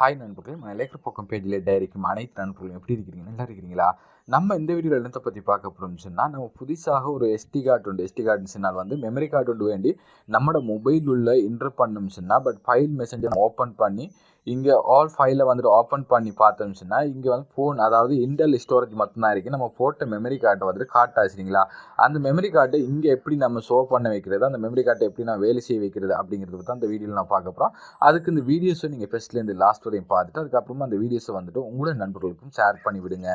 Hi நண்பர்களே, நான் electric பக்கம் பேஜில் டைரிக்கும் அனைத்து நண்பர்களும் எப்படி இருக்கிறீங்க? நல்லா இருக்கிறீங்களா? நம்ம இந்த வீடியோவில் என்னத்தை பற்றி பார்க்க போகிறோம்னு சொன்னால், நம்ம புதுசாக ஒரு எஸ்டி கார்டு உண்டு. எஸ்டி கார்டுன்னு சொன்னால் மெமரி கார்டு ஒன்று வேண்டி நம்மளோட மொபைல் உள்ள என்டர் பண்ணோம்னு சொன்னால், பட் ஃபைல் மெசேஜை ஓப்பன் பண்ணி இங்கே ஆல் ஃபைலை ஓப்பன் பண்ணி பார்த்தோம்னு சொன்னால், இங்கே ஃபோன் அதாவது இன்டர்னல் ஸ்டோரேஜ் மட்டும்தான் இருக்குது. நம்ம போட்ட மெமரி கார்டை காட்டாது சரிங்களா? அந்த மெமரி கார்டை இங்கே எப்படி நம்ம ஷோ பண்ண வைக்கிறது, அந்த மெமரி கார்டை எப்படி நான் வேலை செய்ய வைக்கிறது அப்படிங்கிறது தான் அந்த வீடியோவில் நான் பார்க்க போகிறோம். அதுக்கு இந்த வீடியோஸை நீங்கள் ஃபஸ்ட்லேருந்து லாஸ்ட் வரையும் பார்த்துட்டு அதுக்கப்புறமா அந்த வீடியோஸை உங்களோட நண்பர்களுக்கும் ஷேர் பண்ணி விடுங்க.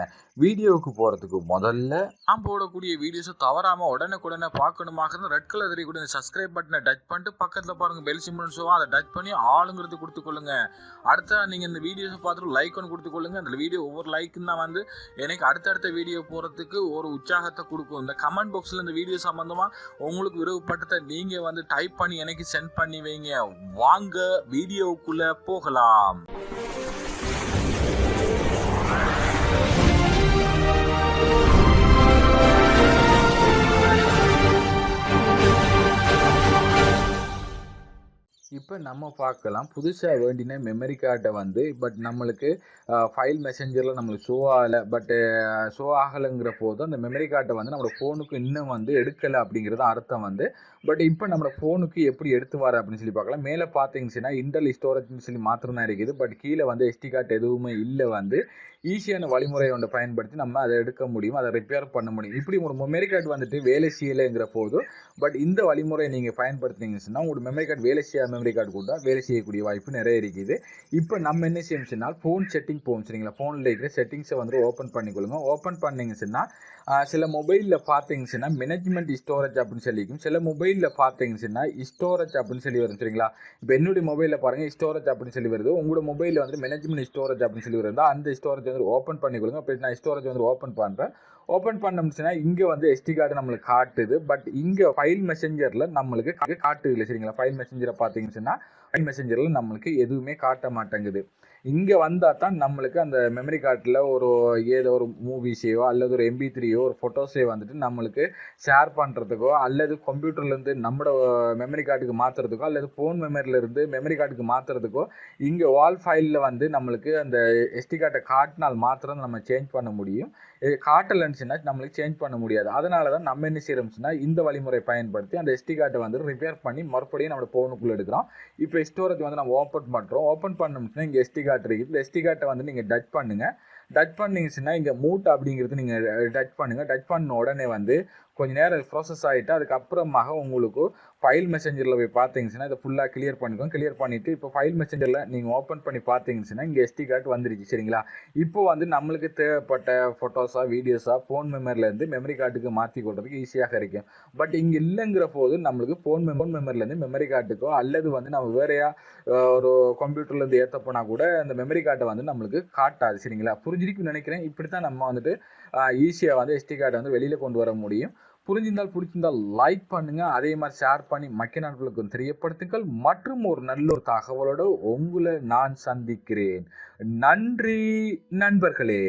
வீடியோவுக்கு போகிறதுக்கு முதல்ல நான் போடக்கூடிய வீடியோஸை தவறாமல் உடனுக்குடனே பார்க்கணுமாக ரெட் கலர் கூட சப்ஸ்கிரைப் பட்டனை டச் பண்ணிட்டு பக்கத்தில் பாருங்கள் பெல் சிம்பிள்னு ஷோ அதை டச் பண்ணி ஆளுங்கிறது கொடுத்துக்கொள்ளுங்க. அடுத்த நீங்கள் இந்த வீடியோஸை பார்த்துட்டு லைக் ஒன்று கொடுத்துக்கொள்ளுங்க. அந்த வீடியோ ஒவ்வொரு லைக்குன்னு தான் எனக்கு அடுத்தடுத்த வீடியோ போகிறதுக்கு ஒரு உற்சாகத்தை கொடுக்கும். இந்த கமெண்ட் பாக்ஸில் இந்த வீடியோ சம்மந்தமாக உங்களுக்கு விருப்பப்பட்டதை நீங்கள் டைப் பண்ணி எனக்கு சென்ட் பண்ணி வைங்க. வாங்க வீடியோவுக்குள்ளே போகலாம். இப்போ நம்ம பார்க்கலாம் புதுசாக வேண்டின மெமரி கார்டை பட் நம்மளுக்கு ஃபைல் மெசேஞ்சரில் நம்மளுக்கு ஷோ ஆகலை. ஷோ ஆகலைங்கிற போது அந்த மெமரி கார்டை நம்மளோட ஃபோனுக்கு இன்னும் எடுக்கலை அப்படிங்கிறது அர்த்தம். பட் இப்போ நம்மளோட ஃபோனுக்கு எப்படி எடுத்து வர அப்படின்னு சொல்லி பார்க்கலாம். மேலே பார்த்தீங்கன்னா இன்டர்னல் ஸ்டோரேஜ்னு சொல்லி மாத்திரம் தான் இருக்குது. பட் கீழே எஸ்டி கார்டு எதுவுமே இல்லை. ஈஸியான வழிமுறையை பயன்படுத்தி நம்ம அதை எடுக்க முடியும், அதை ரிப்பேர் பண்ண முடியும். இப்படி ஒரு மெமரி கார்டு வேலை செய்யலைங்கிற போது பட் இந்த வழிமுறையை நீங்கள் பயன்படுத்தினீங்கன்னா உங்களோட மெமரி கார்டு வேலை செய்யாத மெமரி கார்டு கூட வேலை செய்யக்கூடிய வாய்ப்பு நிறைய இருக்குது. இப்போ நம்ம என்ன செய்யணும்னா ஃபோன் செட்டிங் போகும் சரிங்களா? ஃபோனில் இருக்கிற செட்டிங்ஸை ஓப்பன் பண்ணிக்கொள்ளுங்க. ஓப்பன் பண்ணிங்கன்னா சில மொபைலில் பார்த்தீங்கன்னா மேனேஜ்மெண்ட் ஸ்டோரேஜ் அப்படின்னு சொல்லிக்கும், சில மொபைலில் பார்த்தீங்கன்னா ஸ்டோரேஜ் அப்படின்னு சொல்லி வரும் சரிங்களா? இப்போ என்னுடைய மொபைலில் பாருங்கள் ஸ்டோரேஜ் அப்படின்னு சொல்லி வருது. உங்களோட மொபைலில் மேனேஜ்மெண்ட் ஸ்டோரேஜ் அப்படின்னு சொல்லி வருது. அந்த ஸ்டோரேஜ் ஓப்பன் பண்ணிக்கொள்ளுங்க. அப்படி நான் ஸ்டோரேஜ் ஓப்பன் பண்ணுறேன். ஓப்பன் பண்ணோம்னா இங்கே எஸ்டி கார்டு நம்மளுக்கு காட்டுது. பட் இங்கே ஃபைல் மெசேஞ்சரில் நம்மளுக்கு காட்டுது இல்லை சரிங்களா? ஃபைல் மெசேஞ்சரை பார்த்தீங்கன்னா ஃபைல் மெசேஞ்சரில் நம்மளுக்கு எதுவுமே காட்ட மாட்டேங்குது. இங்கே வந்தால் தான் நம்மளுக்கு அந்த மெமரி கார்டில் ஏதோ ஒரு மூவிஸையோ அல்லது ஒரு MP3யோ ஒரு ஃபோட்டோஸையோ நம்மளுக்கு ஷேர் பண்ணுறதுக்கோ அல்லது கம்ப்யூட்டர்லேருந்து நம்மளோட மெமரி கார்டுக்கு மாற்றுறதுக்கோ அல்லது ஃபோன் மெமரியிலேருந்து மெமரி கார்டுக்கு மாற்றுறதுக்கோ இங்கே வால் ஃபைலில் நம்மளுக்கு அந்த எஸ்டி கார்டை காட்டினால் மாத்திரம் நம்ம சேஞ்ச் பண்ண முடியும். காட்டலைன்னுச்சுன்னா நம்மளுக்கு சேஞ்ச் பண்ண முடியாது. அதனால தான் நம்ம என்ன செய்யறோம்னா இந்த வழிமுறை பயன்படுத்தி அந்த எஸ்டி கார்டை ரிப்பேர் பண்ணி மறுபடியும் நம்ம ஃபோனுக்குள்ளே எடுக்கிறோம். இப்போ ஸ்டோரேஜ் நம்ம ஓப்பன் பண்ணுறோம். ஓப்பன் பண்ணோம்னா இங்கே எஸ்டி கார்டு இருக்குது. இந்த எஸ்டி கார்டை நீங்கள் டச் பண்ணுங்கள். டச் பண்ணிங்கன்னா இங்கே மூட் அப்படிங்கிறது நீங்கள் டச் பண்ணுங்கள். டச் பண்ண உடனே கொஞ்சம் நேரம் ப்ராசஸ் ஆகிட்டு அதுக்கப்புறமாக உங்களுக்கு ஃபைல் மெசேஞ்சரில் போய் பார்த்தீங்கன்னா இதை ஃபுல்லாக கிளியர் பண்ணிக்கோங்க. கிளியர் பண்ணிவிட்டு இப்போ ஃபைல் மெசேஞ்சரில் நீங்கள் ஓப்பன் பண்ணி பார்த்தீங்கன்னா இங்கே எஸ்டி கார்டு வந்துருச்சு சரிங்களா? இப்போ நம்மளுக்கு தேவைப்பட்ட ஃபோட்டோஸாக வீடியோஸாக ஃபோன் மெமரிலேருந்து மெமரி கார்டுக்கு மாற்றி கொள்றதுக்கு ஈஸியாக கிடைக்கும். பட் இங்கே இல்லைங்கிற போது நம்மளுக்கு ஃபோன் மெமரிலேருந்து மெமரி கார்டுக்கோ அல்லது நம்ம வேறையா ஒரு கம்ப்யூட்டர்லேருந்து ஏற்ற போனால் கூட அந்த மெமரி கார்டை நம்மளுக்கு காட்டாது சரிங்களா? புரிஞ்சிருக்குன்னு நினைக்கிறேன். இப்படி தான் நம்ம ஈஸியாக எஸ்டி கார்டை வெளியில் கொண்டு வர முடியும். பிடிச்சிருந்தால் லைக் பண்ணுங்க. அதே மாதிரி ஷேர் பண்ணி மற்ற நாட்களுக்கு தெரியப்படுத்துங்கள். மற்றும் ஒரு நல்ல ஒரு தகவலோடு உங்களை நான் சந்திக்கிறேன். நன்றி நண்பர்களே.